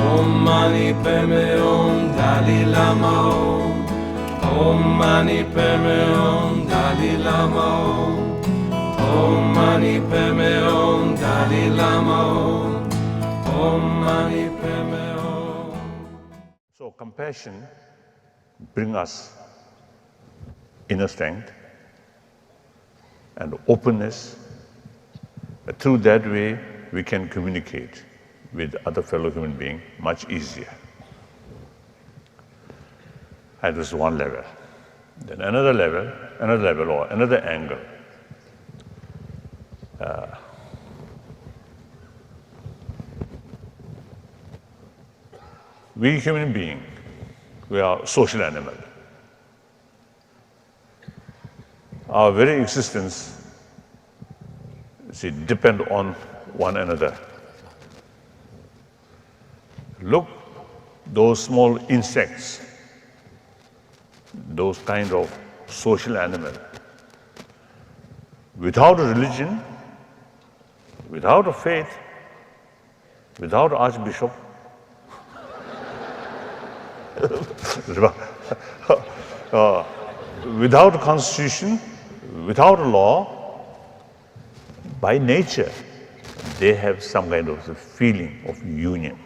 Om Mani Padme Hum Dalai Lama Om. Om Mani Padme Hum Dalai Lama Om. Om Mani Padme Hum Dalai Lama Om. Om Mani Padme Hum. So compassion brings us inner strength and openness. Through that way, we can communicate with other fellow human beings much easier. That is one level. Then another level or another angle. We human beings, we are social animals. Our very existence depend on one another. Look, those small insects, those kind of social animals, without a religion, without a faith, without archbishop, without a constitution, without a law, by nature, they have some kind of feeling of union.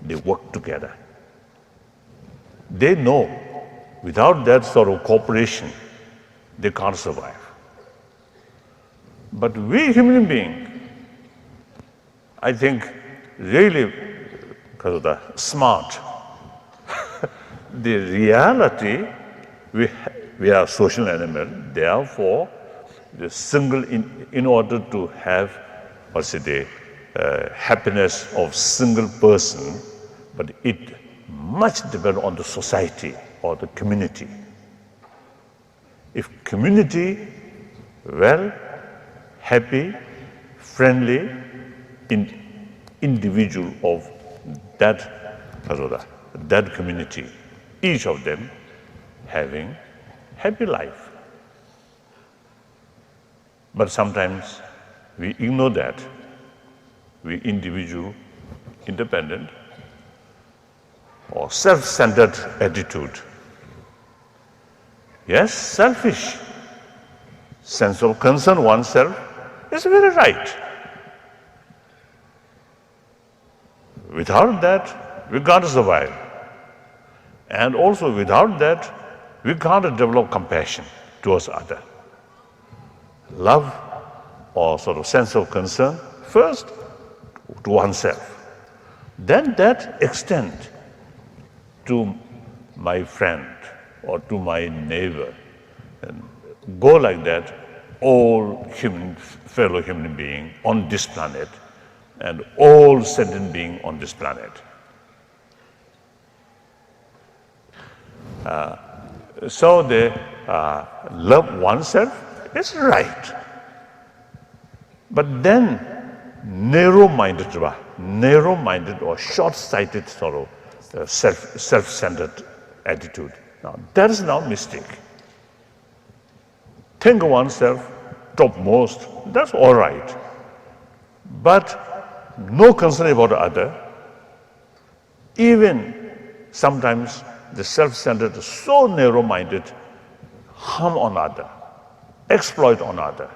They work together. They know without that sort of cooperation, they can't survive. But we human beings, I think, really, because of the smart, the reality, we are social animal, therefore, the single in order to have, the happiness of single person, but it much depends on the society or the community. If community, well, happy, friendly, individual of that community, each of them having happy life. But sometimes we ignore that. We individual, independent, or self-centered attitude. Yes, selfish. Sense of concern oneself is very right. Without that, we can't survive. And also without that, we can't develop compassion towards others. Love or sort of sense of concern, first to oneself. Then that extend to my friend or to my neighbor. And go like that, all fellow human beings on this planet and all sentient beings on this planet. So they love oneself is right. But then narrow-minded or short-sighted sort of self-centered attitude. Now that is now mistake. Think of oneself topmost, that's all right. But no concern about the other. Even sometimes the self-centered, so narrow-minded, harm on other, exploit on other,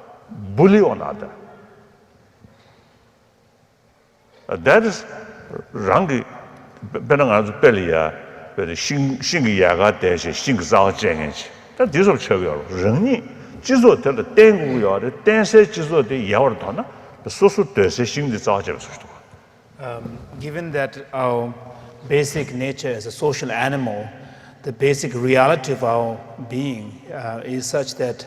bully on other. That is rangi benang pelia, but yaga deshi, zao jengi. That is of chevio. Rengi, jizo tell the tengu yard, tense jizo de yaordona, the social desi shing the zao. Given that our basic nature as a social animal, the basic reality of our being is such that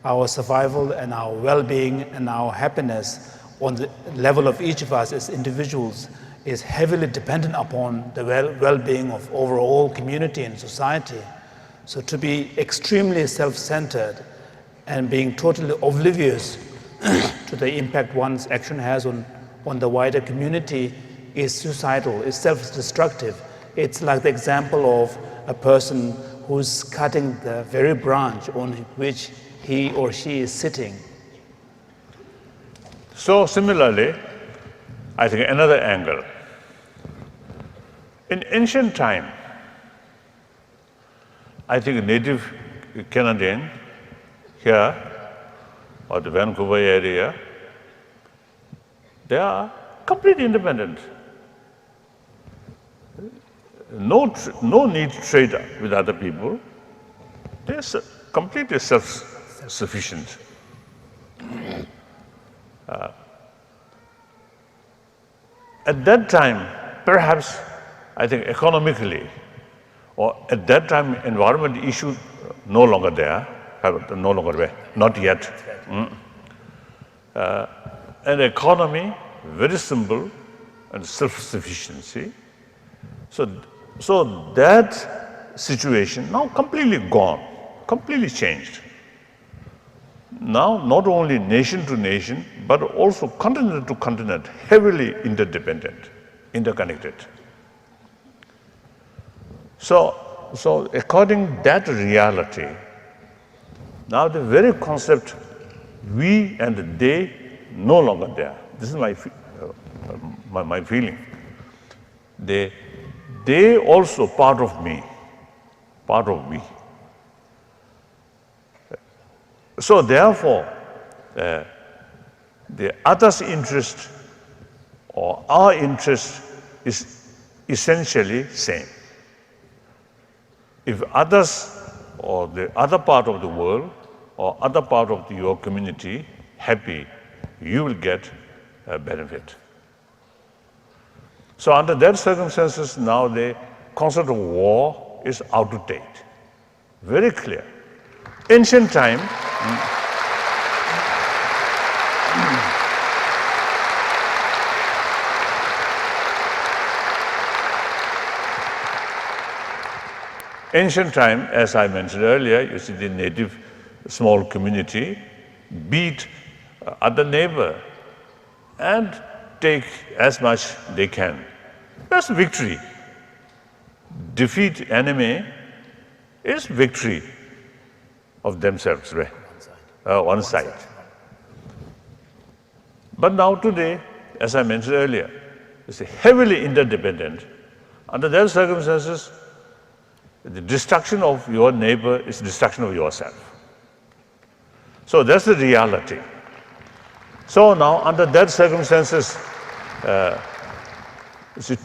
our survival and our well-being and our happiness on the level of each of us as individuals is heavily dependent upon the well-being of overall community and society. So to be extremely self-centered and being totally oblivious to the impact one's action has on the wider community is suicidal, is self-destructive. It's like the example of a person who's cutting the very branch on which he or she is sitting. So similarly, I think another angle In ancient time, I think native Canadian here or the Vancouver area, they are completely independent. No need to trade with other people. They're completely self-sufficient. At that time, perhaps, I think economically, or at that time, environment issue no longer there, no longer there, not yet. An economy, very simple, and self-sufficiency. So that situation now completely gone, completely changed. Now, not only nation to nation, but also continent to continent, heavily interdependent, interconnected. So according to that reality, now the very concept we and they no longer there. This is my feeling. They also part of me. So therefore, the other's interest or our interest is essentially same. If others or the other part of the world or other part of your community happy, you will get a benefit. So under that circumstances, now the concept of war is out of date. Very clear. Ancient time, as I mentioned earlier, you see the native small community beat other neighbor and take as much they can. That's victory. Defeat enemy is victory of themselves, right? One side. But now today, as I mentioned earlier, it's heavily interdependent. Under those circumstances, the destruction of your neighbor is destruction of yourself. So that's the reality. So now, under that circumstances,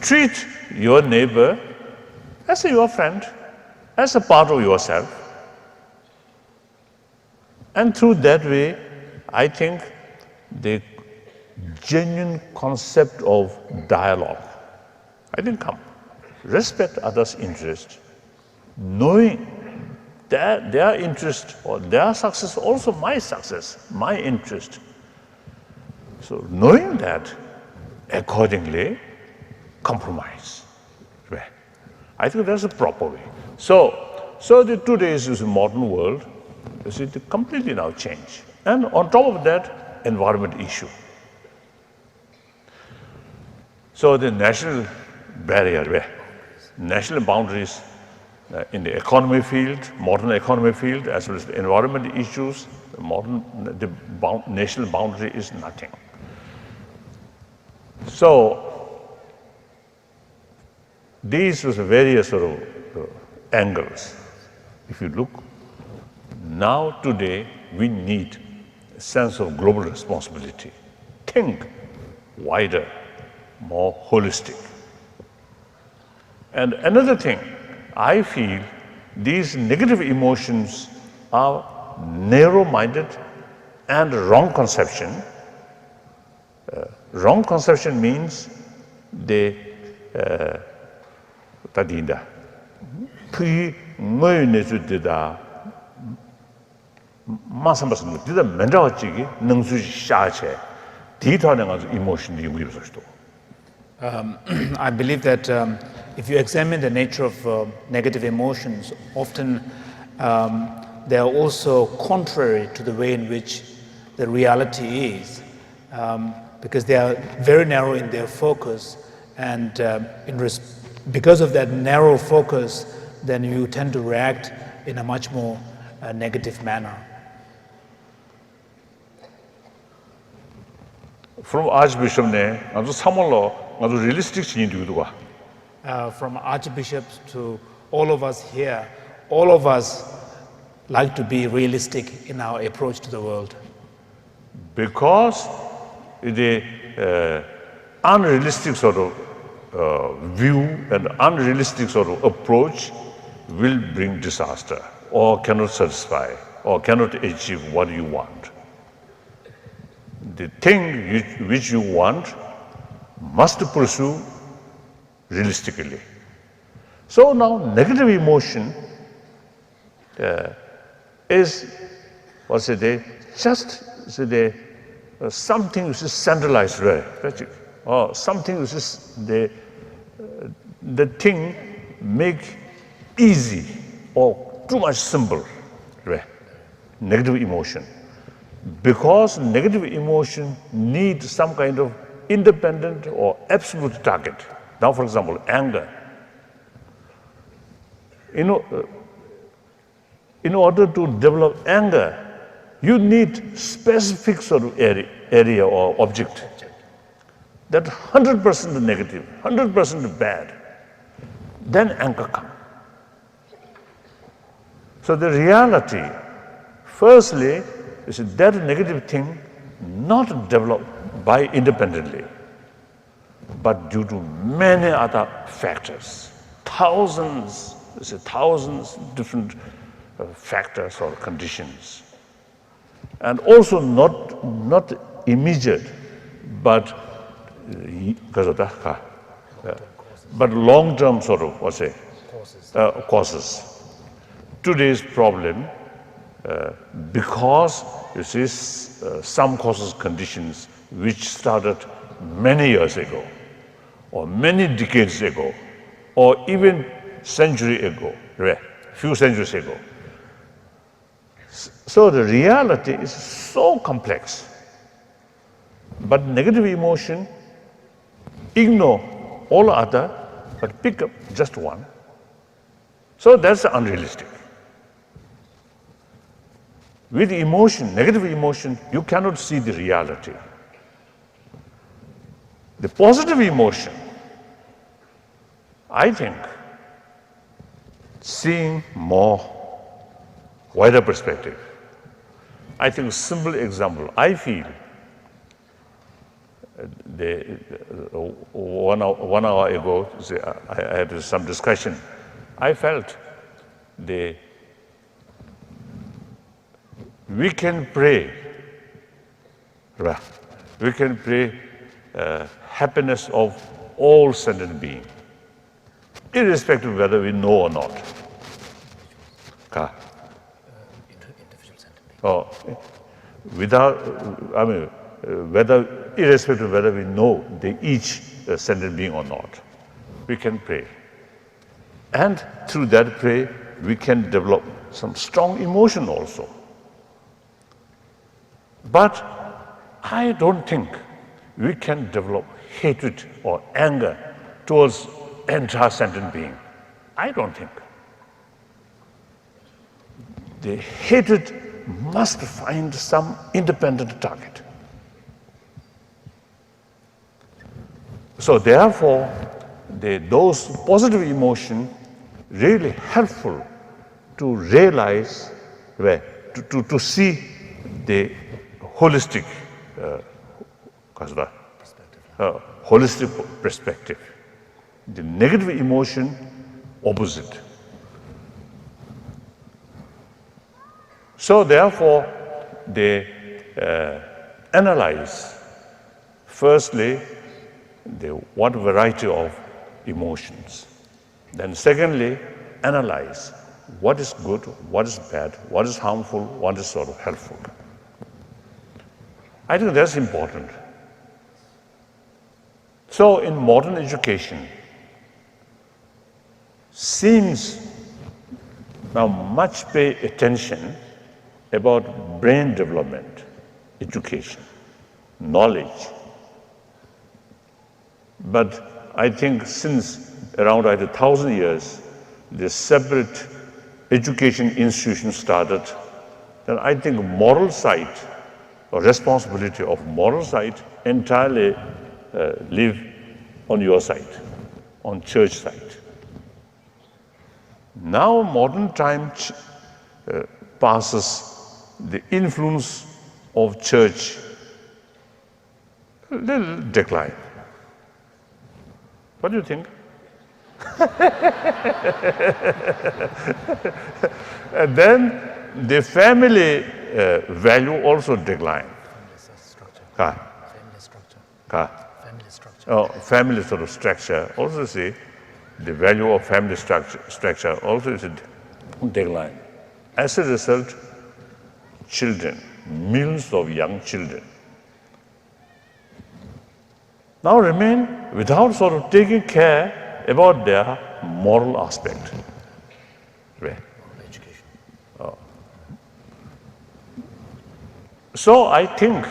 treat your neighbor as your friend, as a part of yourself. And through that way, I think the genuine concept of dialogue, I think come. Respect others' interest, knowing that their interest or their success, also my success, my interest. So knowing that, accordingly, compromise. Right? I think that's a proper way. So today's modern world, it completely now changed. And on top of that, environment issue. So the national barrier, national boundaries in the economy field, modern economy field, as well as the environment issues, the national boundary is nothing. So these was various sort of angles. If you look, now today we need a sense of global responsibility. Think wider, more holistic. And another thing, I feel these negative emotions are narrow-minded and wrong conception. Wrong conception means they tadinda. Pui ngoy nesu dida masambasan dida mendawa chigi nangsu shache dita nanga emotion di nguyo so. I believe that if you examine the nature of negative emotions, often they are also contrary to the way in which the reality is, because they are very narrow in their focus, and because of that narrow focus, then you tend to react in a much more negative manner. From Archbishop ne, azu samolo, azu realistic chini duwa. from archbishops to all of us here, all of us like to be realistic in our approach to the world. Because the unrealistic sort of view and unrealistic sort of approach will bring disaster or cannot satisfy or cannot achieve what you want. The thing which you want must pursue realistically. So now negative emotion is, just something which is centralized, right? Or something which is the thing make easy or too much simple, right? Negative emotion. Because negative emotion needs some kind of independent or absolute target. Now, for example, anger. In order to develop anger, you need specific sort of area or object that 100% negative, 100% bad. Then anger comes. So the reality, firstly, is that negative thing not developed by independently, but due to many other factors, thousands different factors or conditions, and also not immediate, but long-term sort of causes. Today's problem, because you see some causes conditions which started many years ago, or many decades ago, or even century ago, few centuries ago. So the reality is so complex. But negative emotion, ignore all other, but pick up just one. So that's unrealistic. With emotion, negative emotion, you cannot see the reality. The positive emotion, I think, seeing more wider perspective. I think simple example, I feel 1 hour ago, I had some discussion. I felt we can pray, happiness of all sentient beings, irrespective of whether we know or not. Or whether irrespective of whether we know each sentient being or not, we can pray. And through that prayer, we can develop some strong emotion also. But I don't think we can develop hatred or anger towards entire sentient being. I don't think. The hatred must find some independent target. So therefore, those positive emotions really helpful to realize, to see the holistic holistic perspective. The negative emotion, opposite. So therefore, they analyze, firstly, what variety of emotions. Then secondly, analyze what is good, what is bad, what is harmful, what is sort of helpful. I think that's important. So in modern education, seems now much pay attention about brain development, education, knowledge. But I think since around 1,000 years, the separate education institution started, then I think moral side or responsibility of moral side entirely live on your side, on church side. Now modern time passes, the influence of church little decline. What do you think? And then the family value also decline. Family structure. Family structure. Family sort of structure also see the value of family structure also is a decline. As a result, children, millions of young children, now remain without sort of taking care about their moral aspect. Right. Education. So I think,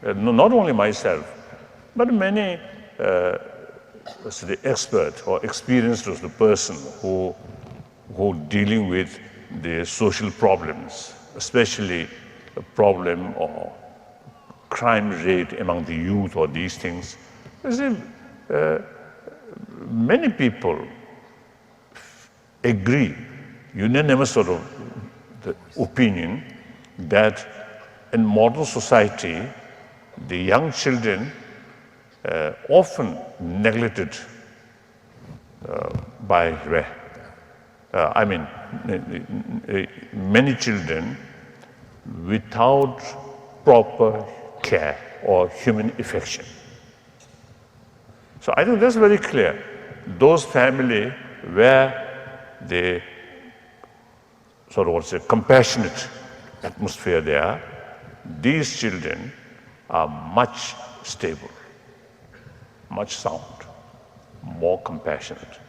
not only myself, but many the expert or experienced the person who dealing with the social problems, especially the problem of crime rate among the youth or these things. You see, many people agree, unanimous sort of the opinion that in modern society, the young children often neglected by many children without proper care or human affection. So I think that's very clear. Those families where the sort of what's a compassionate atmosphere there, these children are much stable, much sound, more compassionate.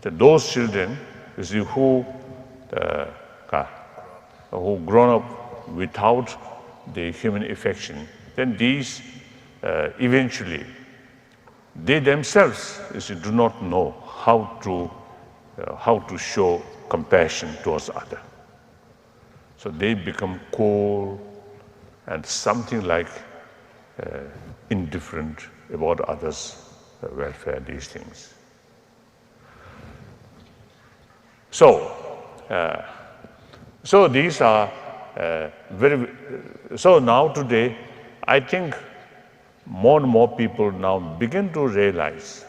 Those children, you see, who grown up without the human affection, then these eventually, they themselves, you see, do not know how to show compassion towards others. So they become cold and something like indifferent about others' welfare, these things. So these are so now today, I think more and more people now begin to realize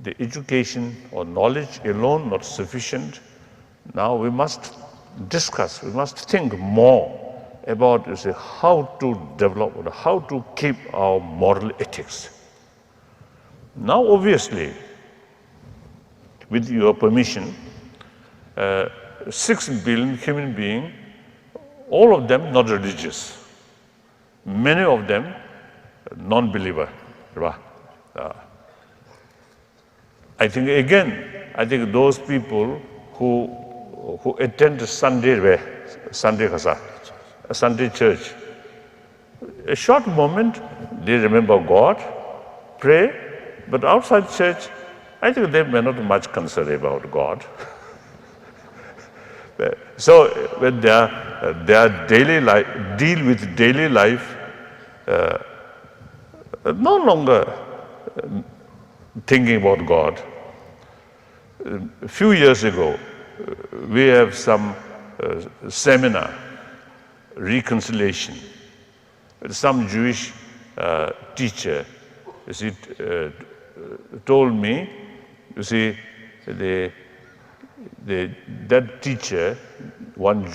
the education or knowledge alone not sufficient. Now we must discuss, we must think more about how to develop or how to keep our moral ethics. Now obviously, with your permission, 6 billion human beings, all of them not religious, many of them non-believer. I think those people who attend Sunday church, a short moment they remember God, pray, but outside church, I think they may not much concern about God. So when their daily life, deal with daily life, no longer thinking about God. A few years ago, we have some seminar, reconciliation. Some Jewish teacher, you see, told me, you see, that teacher, one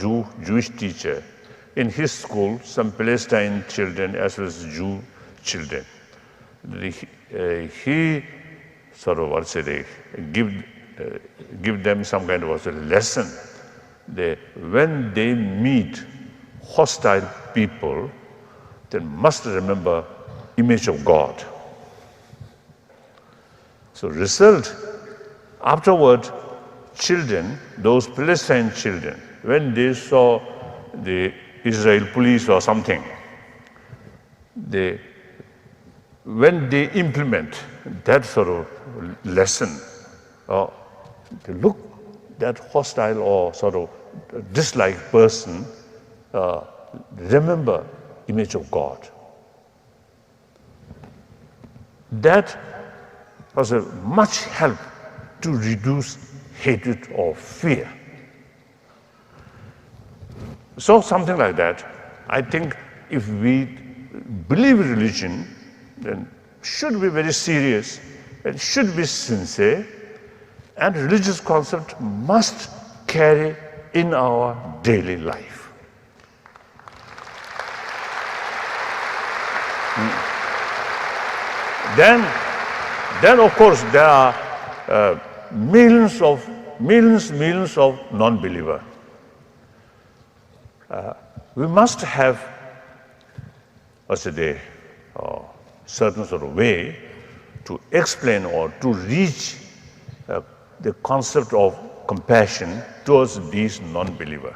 Jewish teacher, in his school, some Palestine children as well as Jew children, he sort of give them some kind of a lesson. When they meet hostile people, they must remember image of God. So result, afterward, children, those Palestine children, when they saw the Israel police or something, when they implement that sort of lesson, they look that hostile or sort of dislike person, remember image of God. That was a much help to reduce hatred or fear. So something like that. I think if we believe in religion, then should be very serious, it should be sincere, and religious concept must carry in our daily life. Then of course there are millions of non-believers. We must have, certain sort of way to explain or to reach the concept of compassion towards these non-believers.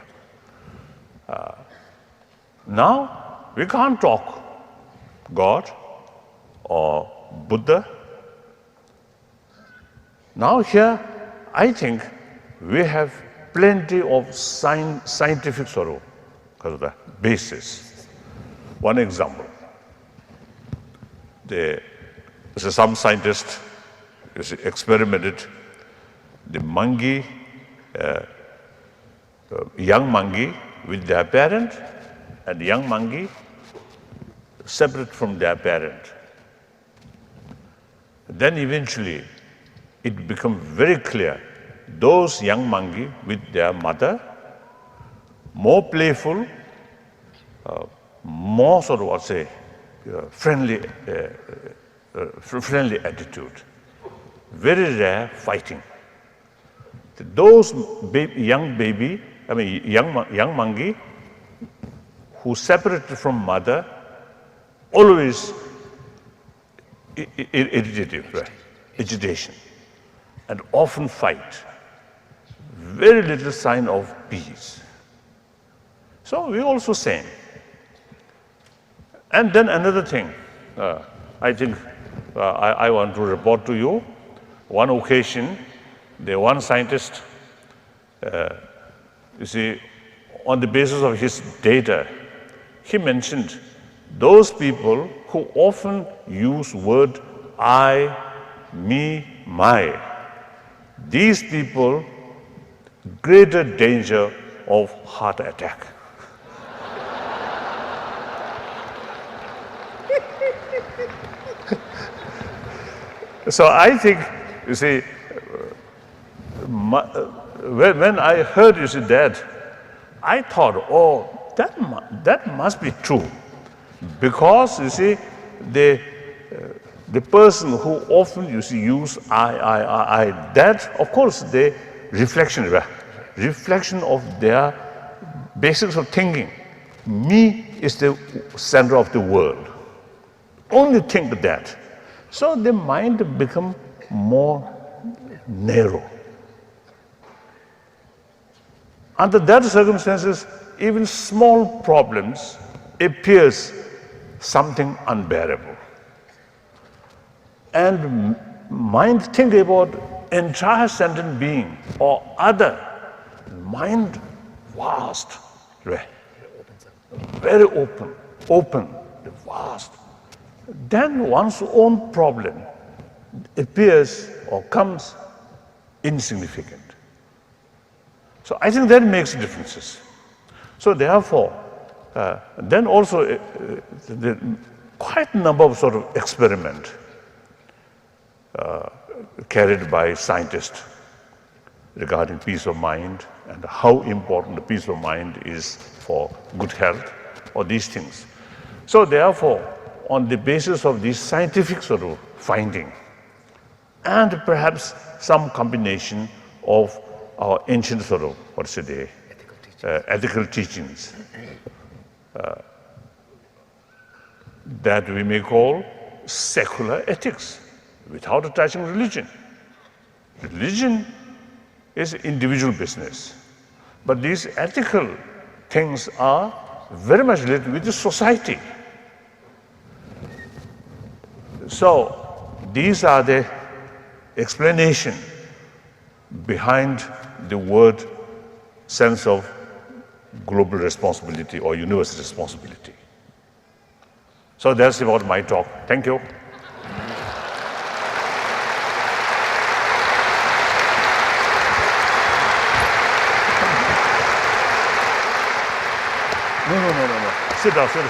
Now, we can't talk God or Buddha. Now here, I think we have plenty of scientific sort of basis. One example, some scientists experimented the monkey, young monkey with their parent, and the young monkey separate from their parent. Then eventually, it became very clear, those young monkey with their mother, more playful, more sort of friendly attitude, very rare fighting. Those young monkey who separated from mother, always agitation, and often fight. Very little sign of peace. So we also same. And then another thing, I think I want to report to you. One occasion, one scientist, on the basis of his data, he mentioned those people who often use word I, me, my. These people, greater danger of heart attack. So I think, when I heard that, I thought, oh, that must be true. Because, the person who often use I, that, of course, the reflection of their basics of thinking. Me is the center of the world. Only think that. So the mind become more narrow. Under that circumstances, even small problems appears something unbearable. And mind think about entire sentient being or other, mind vast, very open, vast. Then one's own problem appears or comes insignificant. So I think that makes differences. So therefore, then also quite a number of sort of experiment carried by scientists regarding peace of mind and how important the peace of mind is for good health or these things. So therefore, on the basis of this scientific sort of finding and perhaps some combination of our ancient sort of, ethical teachings that we may call secular ethics without attaching religion. Religion is individual business, but these ethical things are very much related with the society. So these are the explanation behind the word sense of global responsibility or universal responsibility. So that's about my talk. Thank you. No. Sit down, sit down.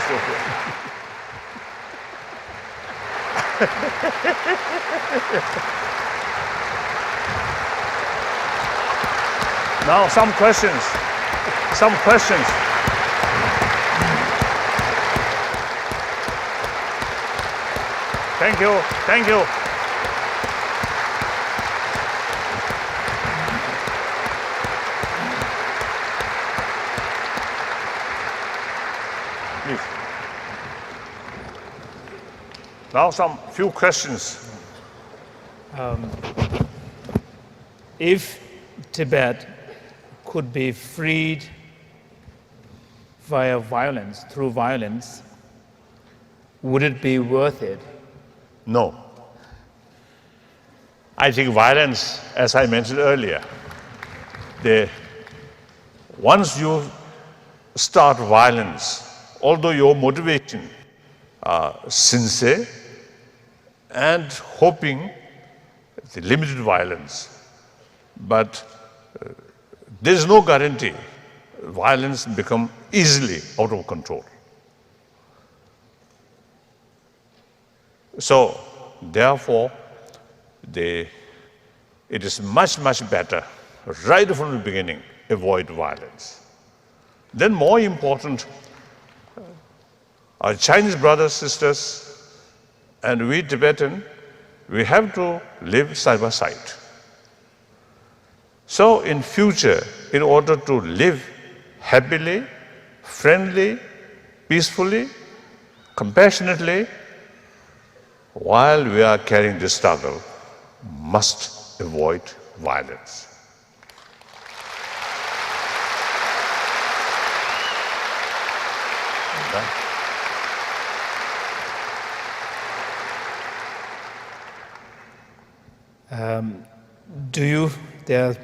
Now some questions. Thank you. Please. Now some few questions. If Tibet could be freed through violence, would it be worth it? No. I think violence, as I mentioned earlier, once you start violence, although your motivation are sincere and hoping the limited violence, but there is no guarantee violence become easily out of control. So, therefore, it is much better, right from the beginning, avoid violence. Then more important, our Chinese brothers, sisters, and we Tibetan, we have to live side by side. So in future, in order to live happily, friendly, peacefully, compassionately, while we are carrying this struggle, must avoid violence. There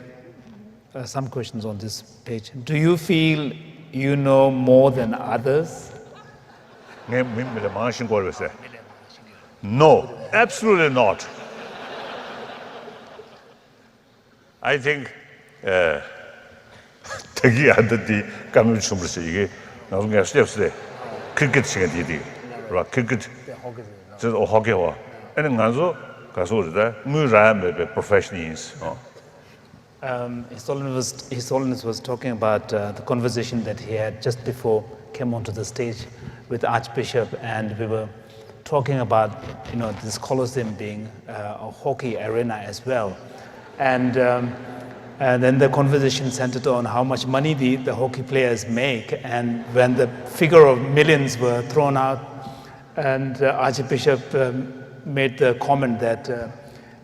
are some questions on this page. Do you feel you know more than others? No, absolutely not. I think Tagi Adati coming from the Naga steps cricket singing, cricket, hockey, and Nazo, Kasurda, Muram, professionals. His Holiness was talking about the conversation that he had just before came onto the stage with the Archbishop, and we were talking about this Coliseum being a hockey arena as well, and then the conversation centered on how much money the hockey players make, and when the figure of millions were thrown out, and Archbishop made the comment that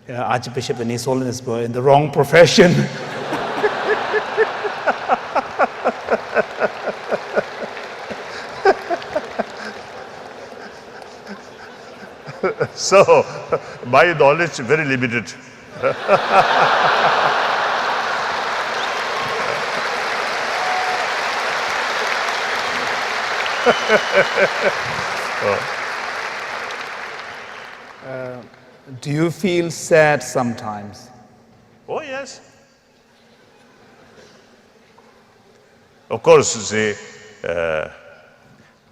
Archbishop and His Holiness were in the wrong profession. So, my knowledge is very limited. Do you feel sad sometimes? Oh, yes. Of course, see,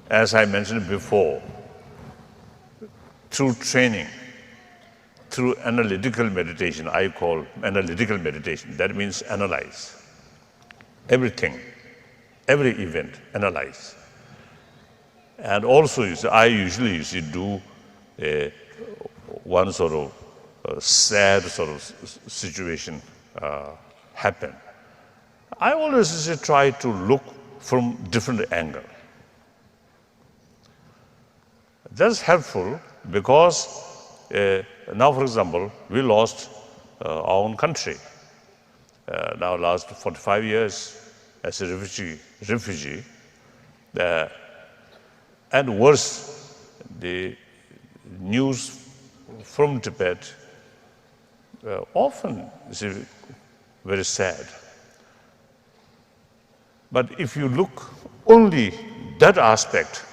as I mentioned before, through training, through analytical meditation, I call analytical meditation, that means analyze everything, every event, analyze. And also, I usually do one sort of sad sort of situation happen. I always try to look from different angle. That's helpful because now, for example, we lost our own country. Now, last 45 years as a refugee, and worse, the news from Tibet often is very sad. But if you look only that aspect,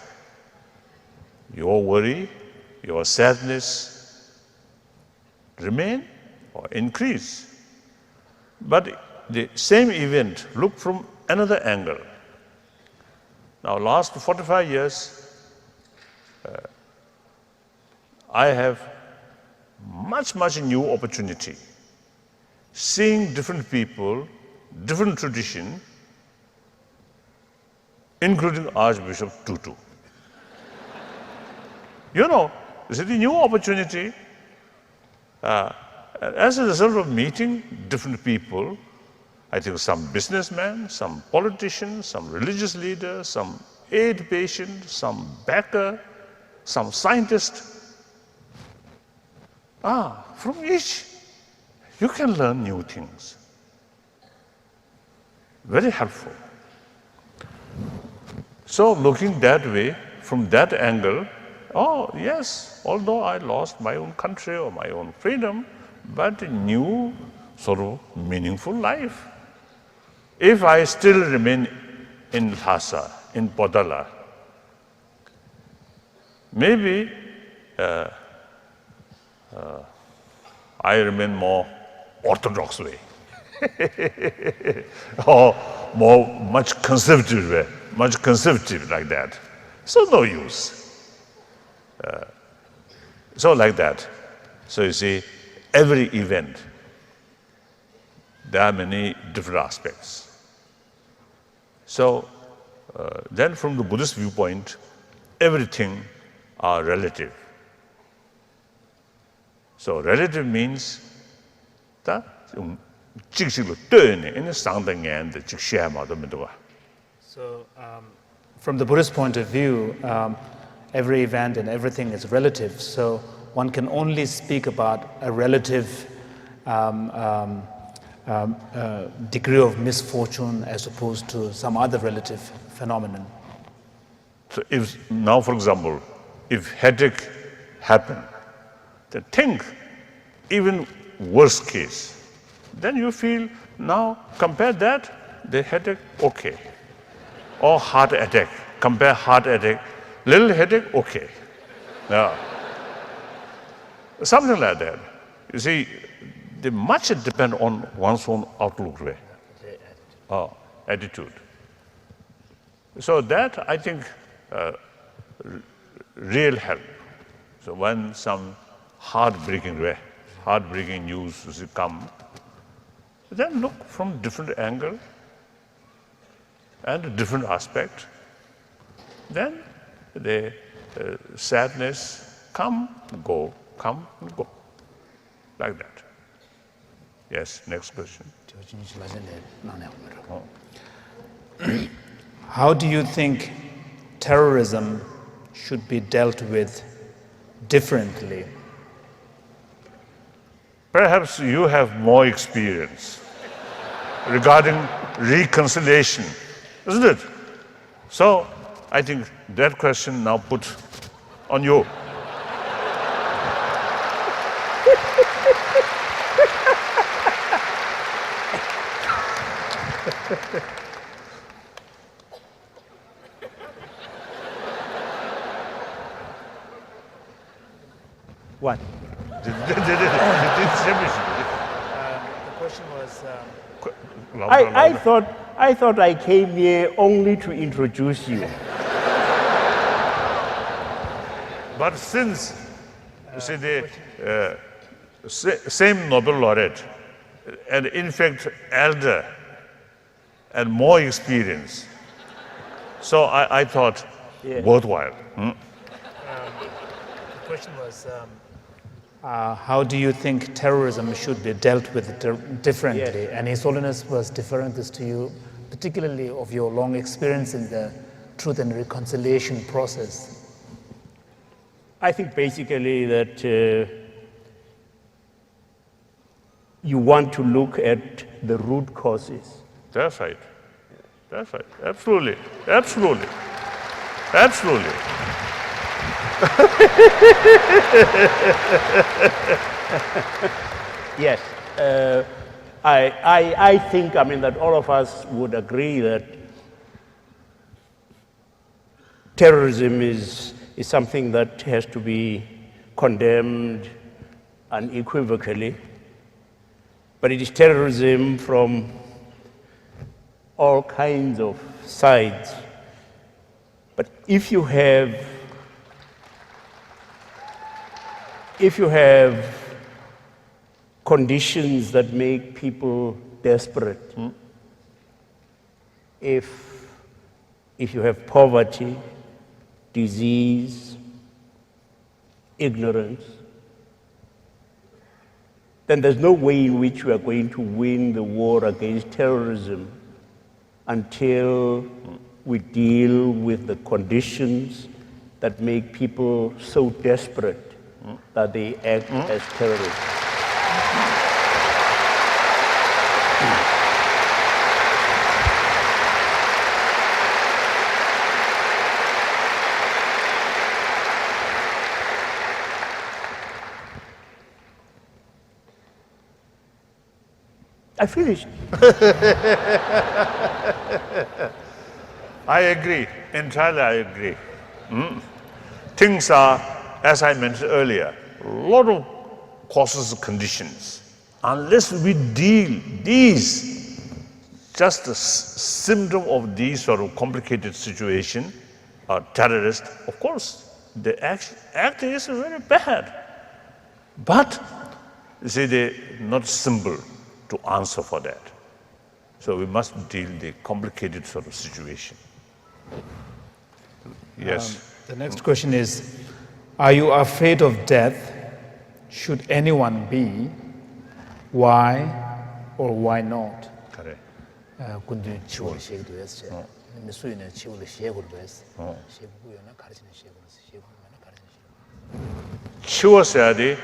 your worry, your sadness remain or increase. But the same event, look from another angle. Now, last 45 years, I have much new opportunity, seeing different people, different tradition, including Archbishop Tutu. This is a new opportunity. As a result of meeting different people, I think some businessmen, some politicians, some religious leaders, some aid patient, some backer, some scientist. From each, you can learn new things. Very helpful. So looking that way, from that angle, yes, although I lost my own country or my own freedom, but a new sort of meaningful life. If I still remain in Lhasa, in Podala, maybe I remain more orthodox way, or much conservative way, much conservative like that. So no use. So like that. So you see, every event, there are many different aspects. So then from the Buddhist viewpoint, everything are relative. So relative means that So from the Buddhist point of view, every event and everything is relative. So one can only speak about a relative degree of misfortune as opposed to some other relative phenomenon. So if now, for example, if headache happen, then think even worst case. Then you feel now compare that, the headache, okay. Or heart attack, compare heart attack, little headache, okay. Yeah. Something like that. You see, they much depend on one's own outlook, way. Attitude. So that, I think, real help. So when some heartbreaking news come, then look from different angle and different aspect. Then the sadness come, go, like that. Yes, next question. How do you think terrorism should be dealt with differently? Perhaps you have more experience regarding reconciliation, isn't it? So I think that question now put on you. What? The question was... I thought I came here only to introduce you. But since you see the same Nobel laureate, and in fact elder and more experience, so I thought worthwhile. The question was, how do you think terrorism should be dealt with differently? Yes. And His Holiness was deferring this to you, particularly of your long experience in the truth and reconciliation process. I think basically that you want to look at the root causes. That's right. That's right. Absolutely. Absolutely. Absolutely. Yes. I think, that all of us would agree that terrorism is something that has to be condemned unequivocally. But it is terrorism from all kinds of sides. But if you have conditions that make people desperate, if you have poverty, disease, ignorance, then there's no way in which we are going to win the war against terrorism until we deal with the conditions that make people so desperate that they act as terrorists. I finished. I agree. Entirely, I agree. Things are, as I mentioned earlier, a lot of causes and conditions. Unless we deal these, just a symptom of these sort of complicated situation, terrorists, of course, the act is very bad. But, you see, they're not simple to answer for that. So we must deal the complicated sort of situation. Yes. The next question is, are you afraid of death? Should anyone be? Why or why not? Correct. 군주 치고를 시행도 했어요. 미수인의 치고를 시행으로 했어. 시행구요나 가르치는 시행으로 시행구요나 가르치는 시행. 치웠어야 돼.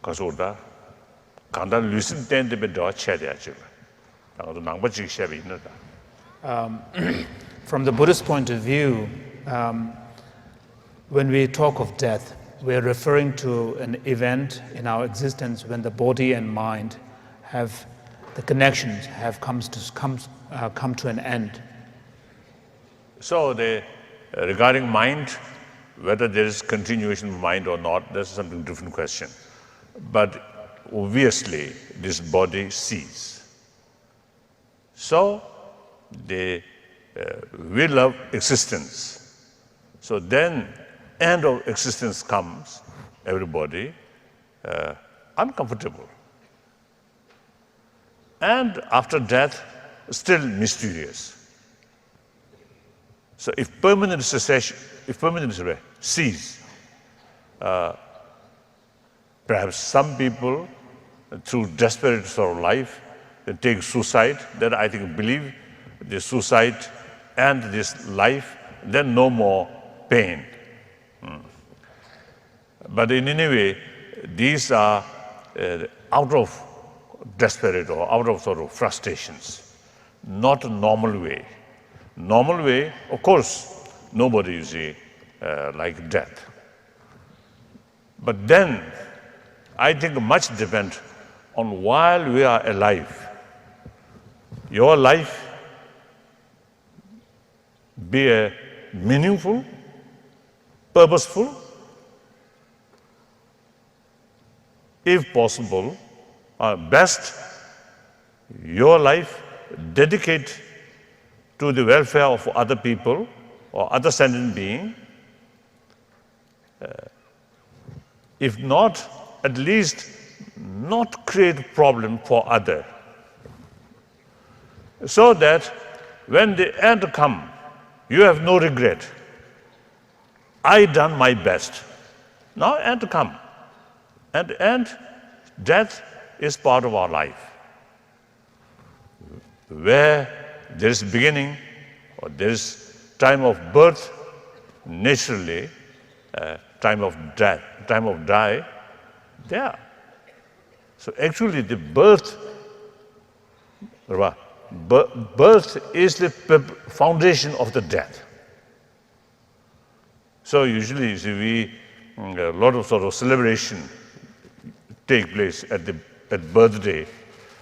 가서다. 간단 루슨 땐데 더 쳐야 돼야지. 나도 낭바지 시합이 있는다. From the Buddhist point of view, when we talk of death, we're referring to an event in our existence when the body and mind have the connections have come to an end. So regarding mind, whether there is continuation of mind or not, that's something different question. But obviously, this body ceases. So the will of existence. So then, end of existence comes, everybody, uncomfortable. And after death, still mysterious. So if permanent cessation, if permanent cease, perhaps some people, through desperate sort of life, they take suicide. That I think believe the suicide and this life, then no more pain. But in any way, these are out of desperate or out of sort of frustrations, not a normal way. Normal way, of course, nobody you see like death. But then, I think much depends on while we are alive. Your life be a meaningful, purposeful, if possible, best your life dedicate to the welfare of other people or other sentient being. If not, at least not create problem for other. So that when the end come, you have no regret. I done my best. Now end come. And death is part of our life. Where there is beginning or there is time of birth, naturally, time of death, time of die, there. So actually the birth is the foundation of the death. So usually you see a lot of sort of celebration take place at birthday,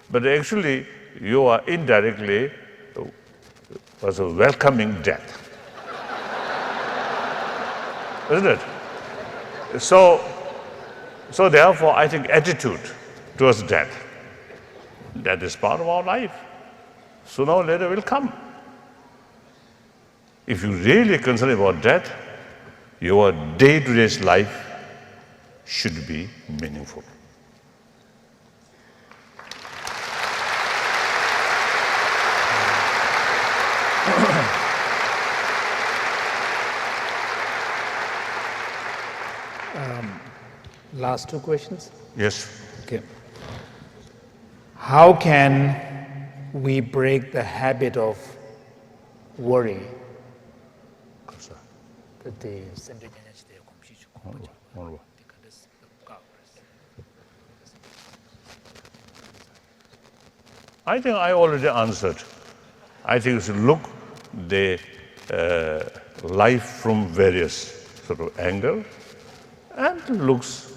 but actually you are indirectly also welcoming death. Isn't it? So therefore, I think attitude towards death, that is part of our life. sooner or later will come. If you really concern about death, your day-to-day life should be meaningful. Last two questions. Yes. Okay. How can we break the habit of worry? I think I already answered. I think you should look the life from various sort of angle and looks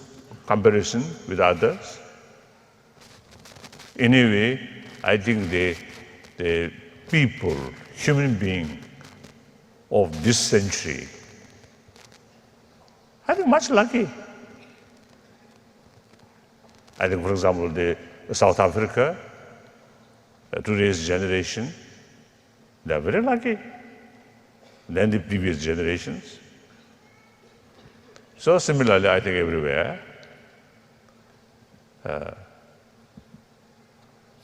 comparison with others. Anyway, I think the people, human being of this century, I think much lucky. I think, for example, the South Africa, today's generation, they are very lucky than the previous generations. So similarly, I think everywhere.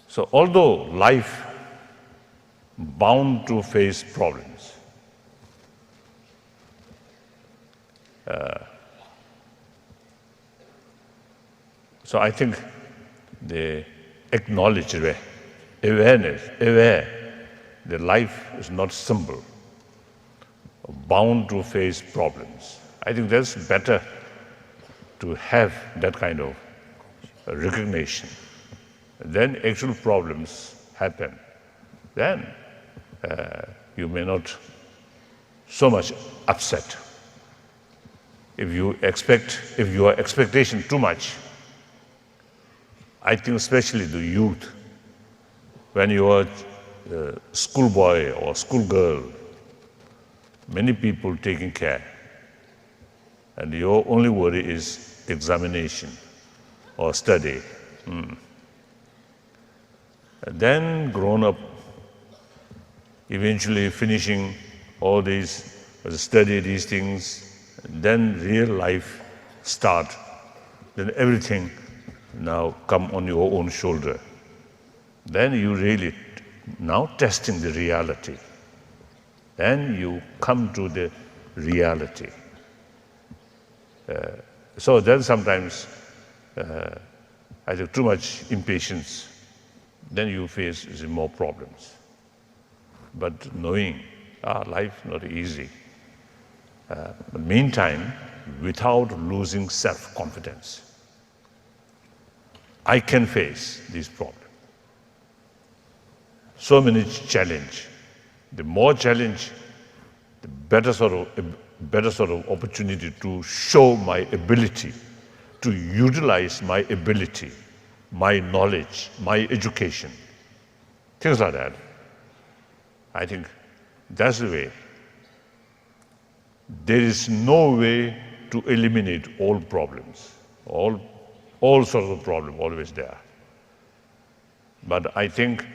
So although life bound to face problems, so I think the acknowledge awareness, aware that life is not simple, bound to face problems. I think that's better to have that kind of recognition. Then actual problems happen. Then you may not so much upset. If your expectation too much, I think especially the youth, when you are a schoolboy or schoolgirl, many people taking care, and your only worry is examination or study. And then grown up, eventually finishing all these, study these things, then real life start. Then everything now come on your own shoulder. Then you really now testing the reality. Then you come to the reality. So then sometimes I think too much impatience, then you face more problems. But knowing life not easy. But meantime, without losing self-confidence, I can face this problem. So many challenge. The more challenge, the better sort of opportunity to show my ability, to utilize my ability, my knowledge, my education, things like that. I think that's the way. There is no way to eliminate all problems, all sorts of problems always there. But I think